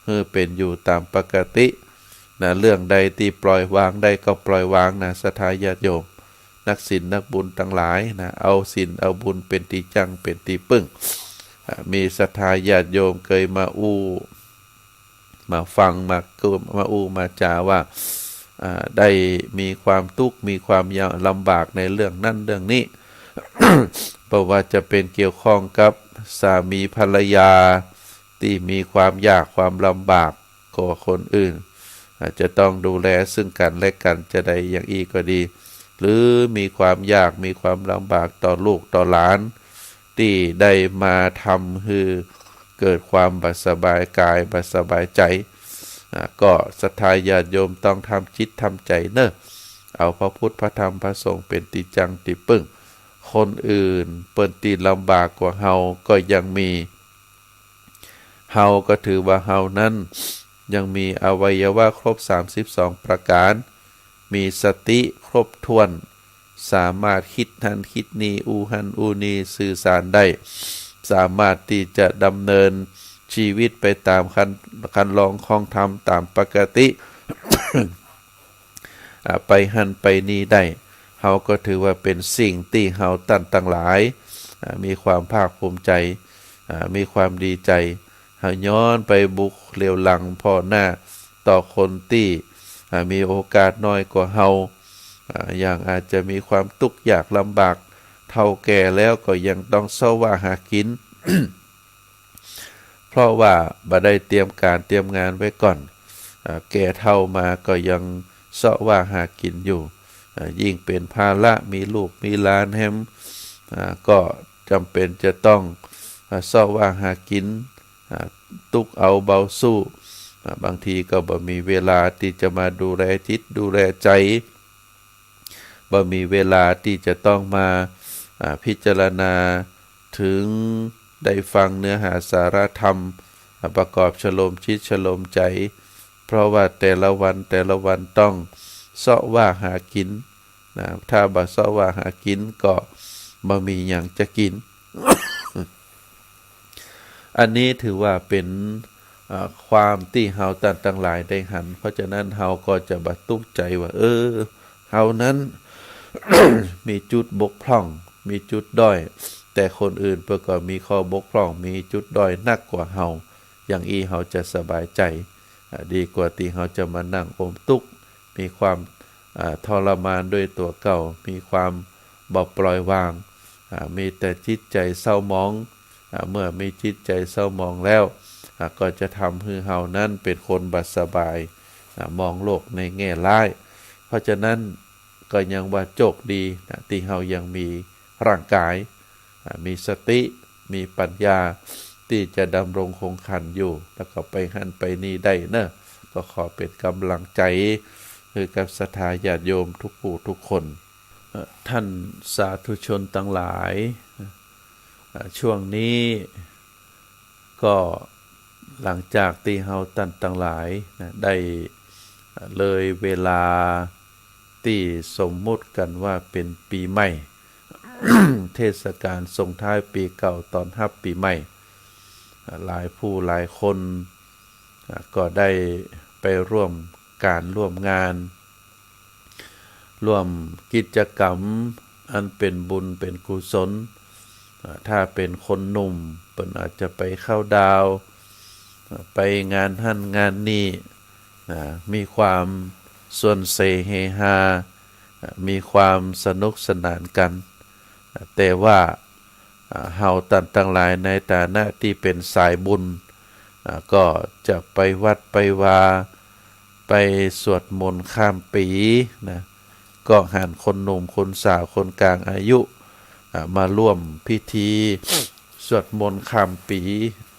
ให้เป็นอยู่ตามปกติเรื่องใดที่ปล่อยวางได้ก็ปล่อยวางศรัทธาญาติโยมนักศีลนักบุญทั้งหลายเอาศีลเอาบุญเป็นที่จังเป็นที่พึ่งมีศรัทธาญาติโยมเคยมามาฟังมามาจาว่าได้มีความทุกข์มีความลำบากในเรื่องนั้นเรื่องนี้ เพราะว่าจะเป็นเกี่ยวข้องกับสามีภรรยาที่มีความยากความลำบากกว่าคนอื่นอาจจะต้องดูแลซึ่งกันและกันจะได้อย่างอีกก็ดี หรือมีความยากมีความลำบากต่อลูกต่อหลานที่ได้มาทำให้เกิดความบัดสบายกายบัดสบายใจก็ศรัทธาญาติโยมต้องทำจิตทำใจเนอะเอาพระพุทธพระธรรมพระสงฆ์เป็นที่จังที่พึ่งคนอื่นเปิ้นตีลำบากกว่าเฮาก็ยังมีเฮาก็ถือว่าเฮานั้นยังมีอวัยวะครบ32ประการมีสติครบถ้วนสามารถคิดหันคิดนี้อูหันอูนีสื่อสารได้สามารถที่จะดำเนินชีวิตไปตามคันลองของธรรมตามปกติ ไปหันไปนี้ได้เฮาก็ถือว่าเป็นสิ่งที่เฮาตั้งหลายมีความภาคภูมิใจมีความดีใจเฮาย้อนไปบุกเลียวหลังพ่อหน้าต่อคนที่มีโอกาสน้อยกว่าเฮาอย่างอาจจะมีความทุกข์ยากลำบากเฒ่าแก่แล้วก็ยังต้องเสว่าหากิน เพราะว่าบ่ได้เตรียมการเตรียมงานไว้ก่อนแก่เฒ่ามาก็ยังเสว่าหากินอยู่ยิ่งเป็นภาระมีลูกมีหลานแฮมก็จำเป็นจะต้องเสว่าหากินตุกเอาเบาสู้บางทีก็บ่มีเวลาที่จะมาดูแลจิตดูแลใจบ่มีเวลาที่จะต้องมาพิจารณาถึงได้ฟังเนื้อหาสาระธรรมประกอบชโลมจิตชโลมใจเพราะว่าแต่ละวันต้องเสาะว่าหากินถ้าบ่เสาะว่าหากินก็บ่มีหยังจะกิน อันนี้ถือว่าเป็นความที่เฮาตั้งหลายได้หันเพราะฉะนั้นเฮาก็จะบ่ตุกใจว่าเฮานั้น มีจุดบกพร่องมีจุดด้อยแต่คนอื่นเพิ่นก็มีข้อบกพร่องมีจุดด้อยนักกว่าเฮาอย่างอีเฮาจะสบายใจดีกว่าที่เฮาจะมานั่งอมทุกข์มีความทรมานด้วยตัวเก่ามีความบ่ปล่อยวางมีแต่จิตใจเศร้าหมองเมื่อมีจิตใจเศร้าหมองแล้ว ก็จะทำให้เฮานั้นเป็นคนบัดสบายมองโลกในแง่ร้าย เพราะฉะนั้นก็ยังว่าโชคดีที่เฮายังมีร่างกายมีสติมีปัญญาที่จะดำรงคงขันอยู่แล้วก็ไปหันไปนี่ได้เนอะก็ขอเป็นกำลังใจคือกับศรัทธาญาติโยมทุกผู้ทุกคนท่านสาธุชนทั้งหลายช่วงนี้ก็หลังจากที่เฮาตั้นทั้งหลายได้เลยเวลาที่สมมุติกันว่าเป็นปีใหม่ เทศกาลส่งท้ายปีเก่าตอนรับปีใหม่หลายผู้หลายคนก็ได้ไปร่วมการร่วมงานร่วมกิจกรรมอันเป็นบุญเป็นกุศลถ้าเป็นคนหนุ่มเพิ่นอาจจะไปเข้าดาวไปงานหั่นงานนี้มีความส่วนเสเฮฮามีความสนุกสนานกันแต่ว่าเฮาตั้งหลายในฐานะที่เป็นสายบุญก็จะไปวัดไปวาไปสวดมนต์ข้ามปีนะก็หันคนหนุ่มคนสาวคนกลางอายุมาร่วมพิธีสวดมนต์ข้ามปี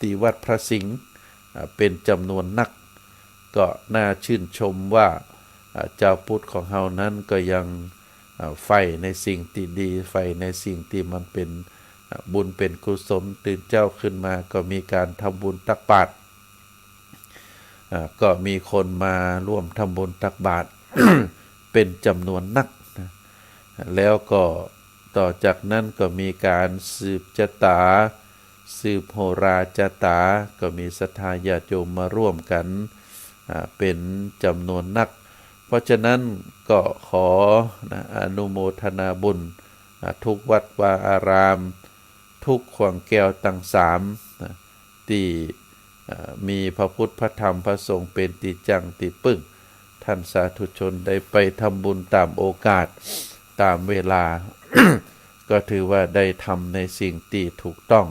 ที่วัดพระสิงห์เป็นจำนวนนักก็น่าชื่นชมว่าเจ้าพุทธของเฮานั้นก็ยังใฝ่ในสิ่งที่ดีใฝ่ในสิ่งที่มันเป็นบุญเป็นกุศลตื่นเจ้าขึ้นมาก็มีการทำบุญตักบาตรก็มีคนมาร่วมทำบุญตักบาตร เป็นจำนวนนักนะแล้วก็ต่อจากนั้นก็มีการสืบชะตาสืบโหราชะตาก็มีศรัทธาญาติโยมมาร่วมกันเป็นจำนวนนักเพราะฉะนั้นก็ขออนุโมทนาบุญทุกวัดวาอารามทุกขวงแก้วตั้งสามที่มีพระพุทธพระธรรมพระสงฆ์เป็นที่จังที่ปึ้งท่านสาธุชนได้ไปทำบุญตามโอกาสตามเวลา ก็ถือว่าได้ทำในสิ่งที่ถูกต้อง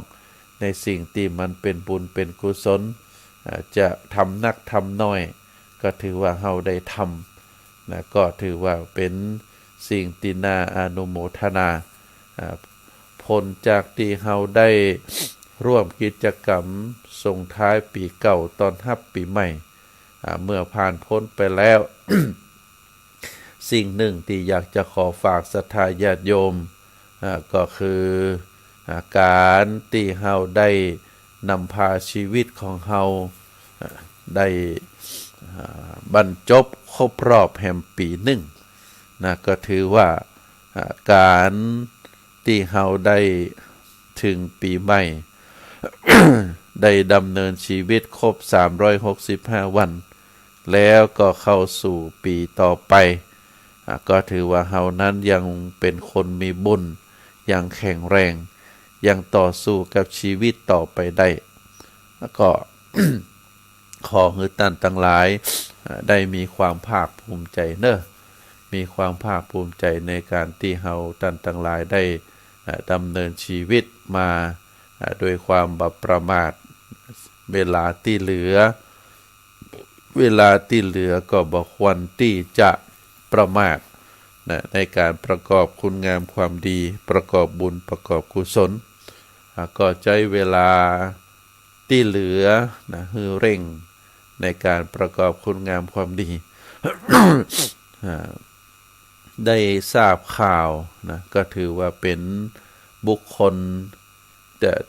ในสิ่งที่มันเป็นบุญเป็นกุศลจะทำนักทำน้อยก็ถือว่าเฮาได้ทำนะก็ถือว่าเป็นสิ่งที่น่าอนุโมทนาผลจากที่เฮาได้ร่วมกิจกรรมส่งท้ายปีเก่าตอนรับปีใหม่เมื่อผ่านพ้นไปแล้ว สิ่งหนึ่งที่อยากจะขอฝากศรัทธาญาติโยมก็คือการที่เฮาได้นำพาชีวิตของเฮาได้บรรจบครบรอบแห่งปีหนึ่งนะก็ถือว่าการที่เฮาได้ถึงปีใหม่ ได้ดำเนินชีวิตครบ365วันแล้วก็เข้าสู่ปีต่อไปก็ถือว่าเฮานั้นยังเป็นคนมีบุญยังแข็งแรงยังต่อสู้กับชีวิตต่อไปได้แล้วก็ ขอให้ท่านทั้งหลายได้มีความภาคภูมิใจเนอะมีความภาคภูมิใจในการที่เฮาท่านทั้งหลายได้ดำเนินชีวิตมาโดยความบ่ประมาทเวลาที่เหลือก็บ่ควรที่จะประมาทในการประกอบคุณงามความดีประกอบบุญประกอบกุศลก็ใช้เวลาที่เหลือให้เร่งในการประกอบคุณงามความดี ได้ทราบข่าวนะก็ถือว่าเป็นบุคคล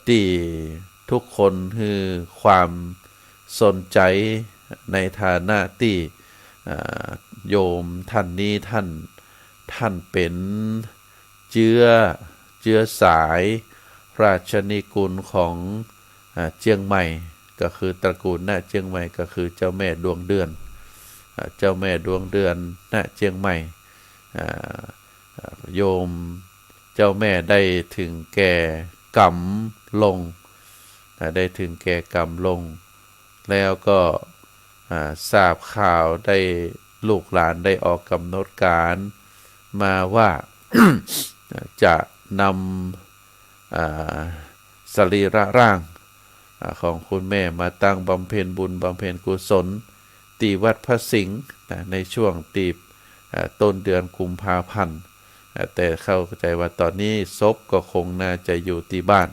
ที่ทุกคนคือความสนใจในฐานะที่โยมท่านนี้ท่านเป็นเชื้อสายราชนิกุลของเชียงใหม่ก็คือตระกูลณเชียงใหม่ก็คือเจ้าแม่ดวงเดือนณเชียงใหม่โยมเจ้าแม่ได้ถึงแก่กรรมลงแล้วก็ทราบข่าวได้ลูกหลานได้ออกกำหนดการมาว่า จะนำสรีระร่าง ของคุณแม่มาตั้งบำเพ็ญบุญบำเพ็ญกุศลที่วัดพระสิงห์ในช่วงตีต้นเดือนกุมภาพันธ์แต่เข้าใจว่าตอนนี้ศพก็คงน่าจะอยู่ที่บ้าน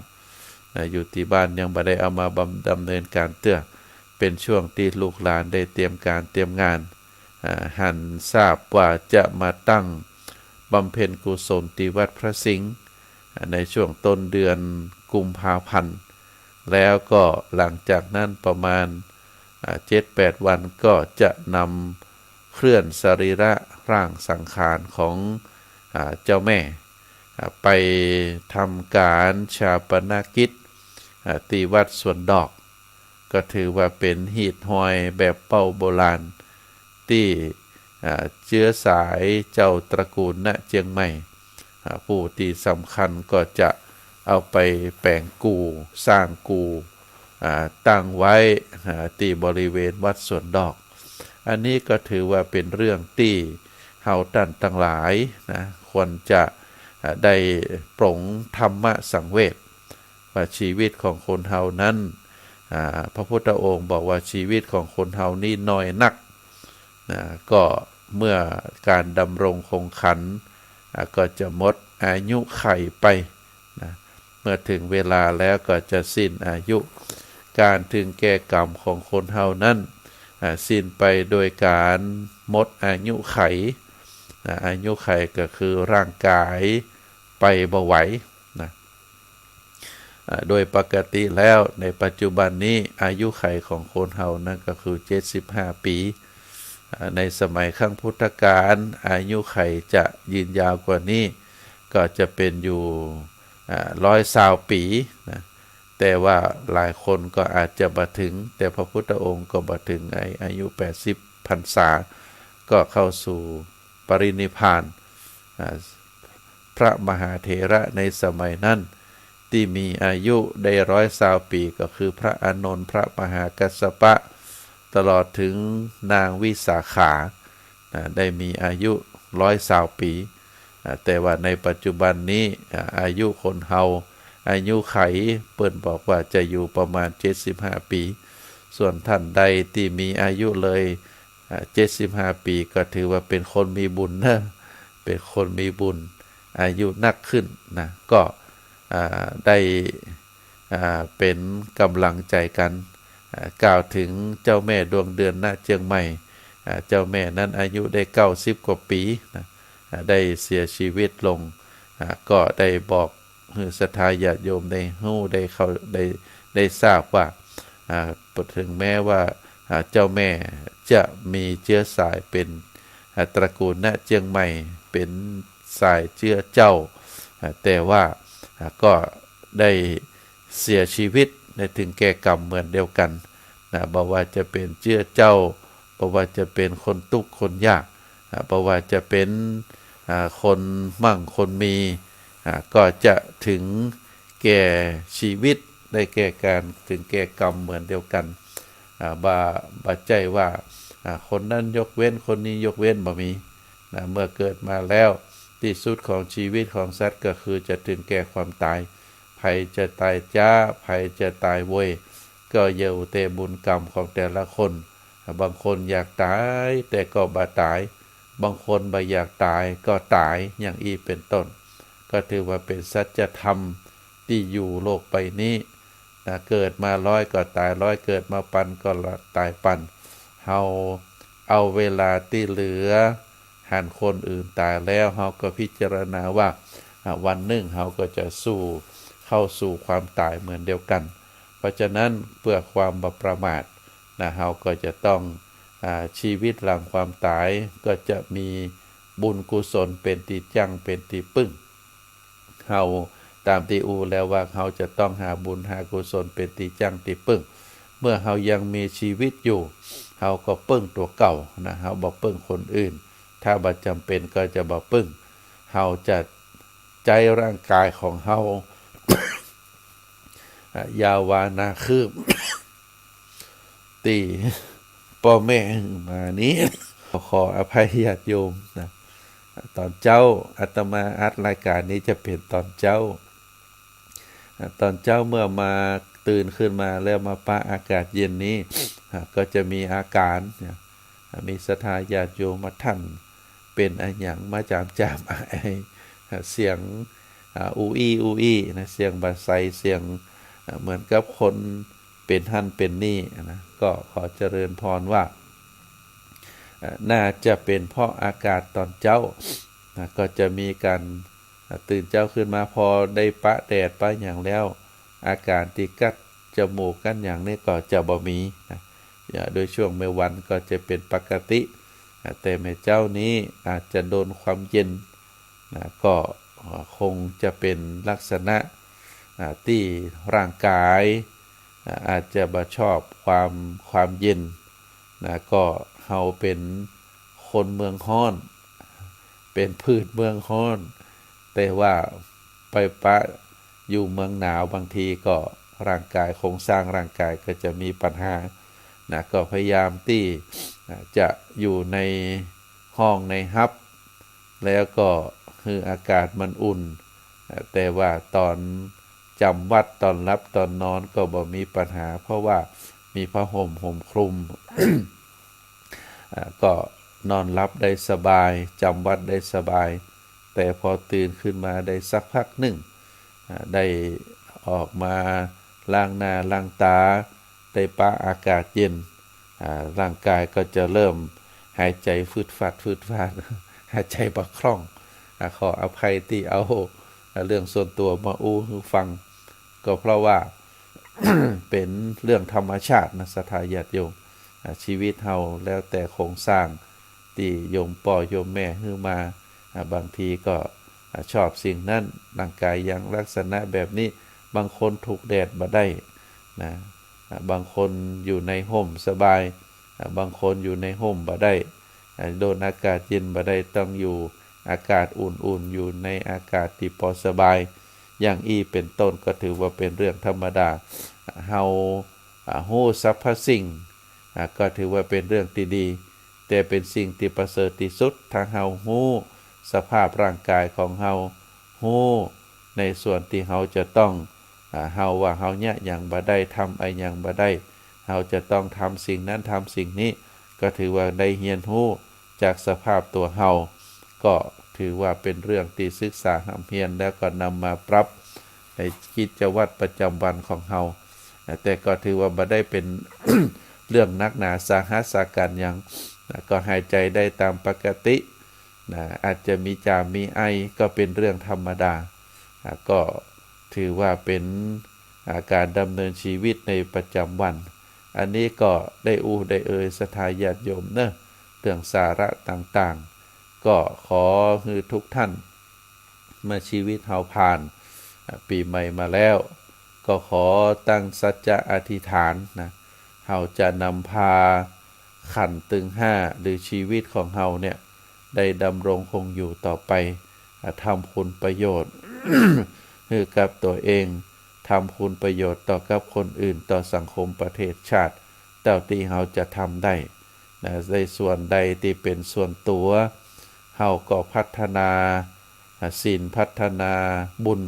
อยู่ที่บ้านยังไม่ได้เอามาดำเนินการเตื้อเป็นช่วงที่ลูกหลานได้เตรียมการเตรียมงานหันทราบว่าจะมาตั้งบำเพ็ญกุศลที่วัดพระสิงห์ในช่วงต้นเดือนกุมภาพันธ์แล้วก็หลังจากนั้นประมาณ7-8 วันก็จะนำเคลื่อนสรีระร่างสังขารของเจ้าแม่ไปทำการชาปนกิจที่วัดสวนดอกก็ถือว่าเป็นหีดห้อยแบบเป้าโบราณที่เชื้อสายเจ้าตระกูลณเจียงใหม่ผู้ที่สำคัญก็จะเอาไปแปลงกูสร้างกูตั้งไว้ที่บริเวณวัดสวนดอกอันนี้ก็ถือว่าเป็นเรื่องที่เฮาท่านทั้งหลายนะควรจะได้ปรงธรรมะสังเวชว่าชีวิตของคนเฮานั้นพระพุทธองค์บอกว่าชีวิตของคนเฮานี่น้อยนักก็เมื่อการดำรงคงขันก็จะหมดอายุไขไปนะเมื่อถึงเวลาแล้วก็จะสิ้นอายุการถึงแก่กรรมของคนเฮานั้นสิ้นไปโดยการหมดอายุไขอายุไขก็คือร่างกายไปบ่ไหวนะโดยปกติแล้วในปัจจุบันนี้อายุไขของคนเฮานั่นก็คือ75 ปีในสมัยครั้งพุทธกาลอายุไขจะยืนยาวกว่านี้ก็จะเป็นอยู่120 ปีนะแต่ว่าหลายคนก็อาจจะบ่ถึงแต่พระพุทธองค์ก็บ่ถึงอายุ80 พรรษาก็เข้าสู่ปรินิพพานพระมหาเถระในสมัยนั้นที่มีอายุได้120 ปีก็คือพระอานนท์พระมหากัสสปะตลอดถึงนางวิสาขาได้มีอายุ120 ปีแต่ว่าในปัจจุบันนี้อายุคนเฮาอายุไขเปิ้นบอกว่าจะอยู่ประมาณ75 ปีส่วนท่านใดที่มีอายุเลย75 ปีก็ถือว่าเป็นคนมีบุญนะเป็นคนมีบุญอายุนักขึ้นนะก็ได้เป็นกำลังใจกันกล่าวถึงเจ้าแม่ดวงเดือนณเจียงใหม่เจ้าแม่นั้นอายุได้90 กว่าปีนะได้เสียชีวิตลงก็ได้บอกศรัทธาญาติโยมได้ฮู้ได้เขาได้ทราบว่าถึงแม้ว่าเจ้าแม่จะมีเชื้อสายเป็นตระกูลณเจียงใหม่เป็นสายเชื้อเจ้าแต่ว่าก็ได้เสียชีวิตในถึงแก่กรรมเหมือนเดียวกันนะบอกว่าจะเป็นเชื้อเจ้าบอกว่าจะเป็นคนทุกข์คนยากบอกว่าจะเป็นคนมั่งคนมีก็จะถึงแก่ชีวิตได้แก่การถึงแก่กรรมเหมือนเดียวกันบ่ใจว่าคนนั้นยกเว้นคนนี้ยกเว้นบ่มีเมื่อเกิดมาแล้วที่สุดของชีวิตของสัตว์ก็คือจะถึงแก่ความตายใครจะตายจ้าใครจะตายเว้ยก็อยู่แต่บุญกรรมของแต่ละคนบางคนอยากตายแต่ก็บ่ตายบางคนบ่อยากตายก็ตายอย่างอีเป็นต้นก็ถือว่าเป็นสัจธรรมที่อยู่โลกใบนี้เกิดมา100ก็ตาย100เกิดมาพันก็ตายพันเฮาเอาเวลาที่เหลือหันคนอื่นตายแล้วเฮาก็พิจารณาว่าวันหนึ่งเฮาก็จะเข้าสู่ความตายเหมือนเดียวกันเพราะฉะนั้นเพื่อความบ่ประมาทเฮาก็จะต้องชีวิตหลังความตายก็จะมีบุญกุศลเป็นที่จังเป็นที่พึ่งเฮาตามที่อูแล้วว่าเฮาจะต้องหาบุญหากุศลเป็นที่จังที่พึ่งเมื่อเฮายังมีชีวิตอยู่เฮาก็พึ่งตัวเก่านะเฮาบ่พึ่งคนอื่นถ้าบ่จำเป็นก็จะบ่พึ่งเฮาจะใจร่างกายของเฮา ยาวานาคืบ ตีพ่อแม่มานี้ ขออภัยญาติโยมนะตอนเจ้าอาตมาอัดรายการนี้จะเป็นตอนเจ้าเมื่อมา ตื่นขึ้นมาแล้วมาปะอากาศเย็นนี้ก็จะมีอาการมีศรัทธาญาติโยมมาท่านเป็นอันหยังมาจามเสียงอูอี้นะเสียงบาไซเสียงเหมือนกับคนเป็นท่านเป็นนี่นะก็ขอเจริญพรว่าน่าจะเป็นเพราะอากาศตอนเจ้าก็จะมีการตื่นเจ้าขึ้นมาพอได้ปะแดดปะอย่างแล้วอาการที่กัดจมูกกันอย่างนี้ก็จะบ่มีโดยช่วงเมื่อวันก็จะเป็นปกติแต่แม่เจ้านี้อาจจะโดนความเย็นก็คงจะเป็นลักษณะที่ร่างกายอาจจะบ่ชอบความเย็นก็เฮาเป็นคนเมืองฮ้อนเป็นพืชเมืองฮ้อนแต่ว่าไปปะอยู่เมืองหนาวบางทีก็ร่างกายโครงสร้างร่างกายก็จะมีปัญหาก็พยายามที่จะอยู่ในห้องในฮับแล้วก็คืออากาศมันอุ่นแต่ว่าตอนจำวัดตอนรับตอนนอนก็บ่มีปัญหาเพราะว่ามีผ้าห่มคลุม ก็นอนรับได้สบายจำวัดได้สบายแต่พอตื่นขึ้นมาได้สักพักหนึ่งได้ออกมาล้างหน้าล้างตาได้ปะอากาศเย็นร่างกายก็จะเริ่มหายใจฟืดฟาดหายใจบักคล่องขออภัยที่เอาเรื่องส่วนตัวมาอู้ให้ฟังก็เพราะว่า เป็นเรื่องธรรมชาตินะศรัทธาญาติโยมชีวิตเฮาแล้วแต่โครงสร้างที่โยมพ่อโยมแม่ให้มาบางทีก็ชอบสิ่งนั้นร่างกายยังลักษณะแบบนี้บางคนถูกแดดบ่ได้นะบางคนอยู่ในห่มสบายบางคนอยู่ในห่มบ่ได้โดนอากาศเย็นบ่ได้ต้องอยู่อากาศอุ่นๆอยู่ในอากาศที่พอสบายอย่างเป็นต้นก็ถือว่าเป็นเรื่องธรรมดาเฮาฮู้สรรพสิ่งก็ถือว่าเป็นเรื่องที่ดีแต่เป็นสิ่งที่ประเสริฐที่สุดถ้าเฮาฮู้สภาพร่างกายของเฮาฮู้ในส่วนที่เฮาจะต้องเฮาว่าเฮาเนี่ยอย่างบ่ได้ทำไอ้อย่างบ่ได้เฮาจะต้องทำสิ่งนั้นทำสิ่งนี้ก็ถือว่าได้เรียนรู้จากสภาพตัวเฮาก็ถือว่าเป็นเรื่องที่ศึกษาหำเรียนแล้วก็นำมาปรับในกิจวัตรประจำวันของเฮาแต่ก็ถือว่าบ่ได้เป็น เรื่องนักหนาสาหัสสากันอย่างก็หายใจได้ตามปกติอาจจะมีจามมีไอก็เป็นเรื่องธรรมดาก็ถือว่าเป็นการดำเนินชีวิตในประจำวันอันนี้ก็ได้ได้ศรัทธาญาติโยมเนอะเรื่องสาระต่างๆก็ขอให้ทุกท่านเมื่อชีวิตเฮาผ่านปีใหม่มาแล้วก็ขอตั้งสัจจะอธิษฐานนะเฮาจะนำพาขันธ์ตึง5หรือชีวิตของเฮาเนี่ยได้ดำรงคงอยู่ต่อไปทำคุณประโยชน์ ให้กับตัวเองทำคุณประโยชน์ต่อกับคนอื่นต่อสังคมประเทศชาติเท่าที่เฮาจะทำได้ในส่วนใดที่เป็นส่วนตัวเฮาก็พัฒนาศีลพัฒนาบุญ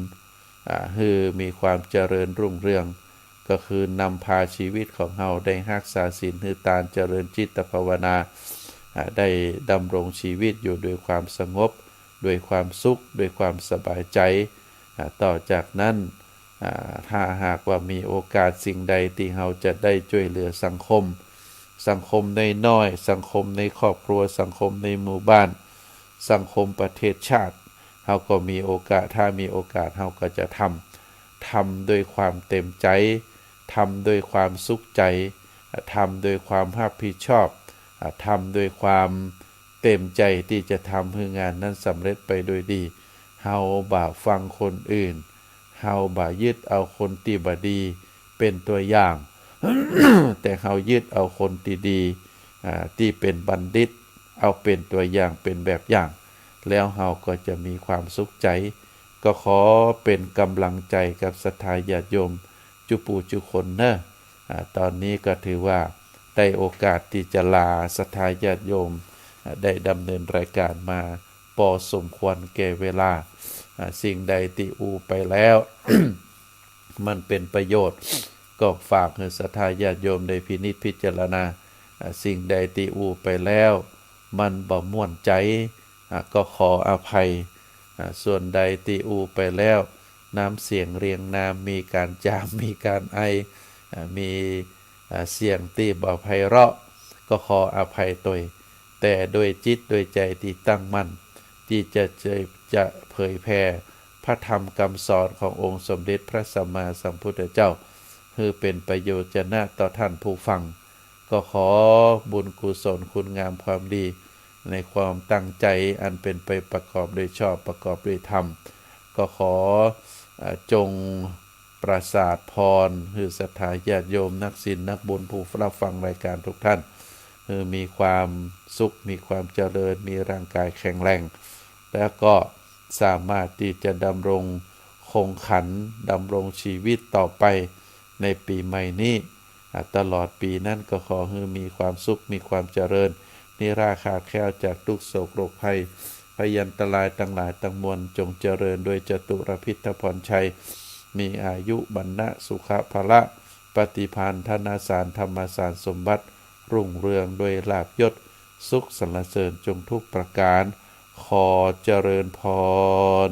ให้มีความเจริญรุ่งเรืองก็คือนำพาชีวิตของเฮาได้รักษาศีลให้ตามเจริญจิตภาวนาได้ดำรงชีวิตอยู่ด้วยความสงบด้วยความสุขด้วยความสบายใจต่อจากนั้นถ้าหากว่ามีโอกาสสิ่งใดที่เฮาจะได้ช่วยเหลือสังคมในน้อยสังคมในครอบครัวสังคมในหมู่บ้านสังคมประเทศชาติเฮาก็มีโอกาสถ้ามีโอกาสเฮาก็จะทำด้วยความเต็มใจทำด้วยความสุขใจทำด้วยความรับผิดชอบทำด้วยความเต็มใจที่จะทำให้งานนั้นสำเร็จไปโดยดีเฮาบ่ฟังคนอื่นเฮาบ่ยึดเอาคนที่บ่ดีเป็นตัวอย่าง แต่เฮายึดเอาคนที่ดีที่เป็นบัณฑิตเอาเป็นตัวอย่างเป็นแบบอย่างแล้วเฮาก็จะมีความสุขใจก็ขอเป็นกำลังใจกับศรัทธาญาติโยมจุปู่จุคนเนอะตอนนี้ก็ถือว่าได้โอกาสที่จะลาศรัทธาญาติโยมได้ดำเนินรายการมาพอสมควรแก่เวลาสิ่งใดที่ไปแล้ว มันเป็นประโยชน์ ก็ฝากให้ศรัทธาญาติโยมได้พินิจพิจารณาสิ่งใดที่อูไปแล้วมันบ่ม่วนใจก็ขออภัยส่วนใดที่อูไปแล้วน้ำเสียงเรียงนามมีการจามมีการไอมีเสียงที่บ่ไพเราะก็ขออภัยตวแต่โดยจิตโดยใจที่ตั้งมั่นที่จะเผยแผ่พระธรรมคำสอนขององค์สมเด็จพระสัมมาสัมพุทธเจ้าคือเป็นประโยชน์นะต่อท่านผู้ฟังก็ขอบุญกุศลคุณงามความดีในความตั้งใจอันเป็นไปประกอบด้วยชอบประกอบด้วยธรรมก็ขอจงประสาทพรคือศรัทธาญาติโยมนักศีลนักบุญผู้รับฟังรายการทุกท่านคือมีความสุขมีความเจริญมีร่างกายแข็งแรงแล้วก็สามารถที่จะดำรงคงขันดำรงชีวิตต่อไปในปีใหม่นี้ตลอดปีนั้นก็ขอให้มีความสุขมีความเจริญนิราขาดแคล้วจากทุกโศกโรคภัยพยันตรายทั้งหลายทั้งมวลจงเจริญด้วยจตุรพิธพรชัยมีอายุบรรณะสุขภละปฏิภาณธนาสารธรรมสารสมบัติรุ่งเรืองโดยลาภยศสุขสรรเสริญจงทุกประการขอเจริญพร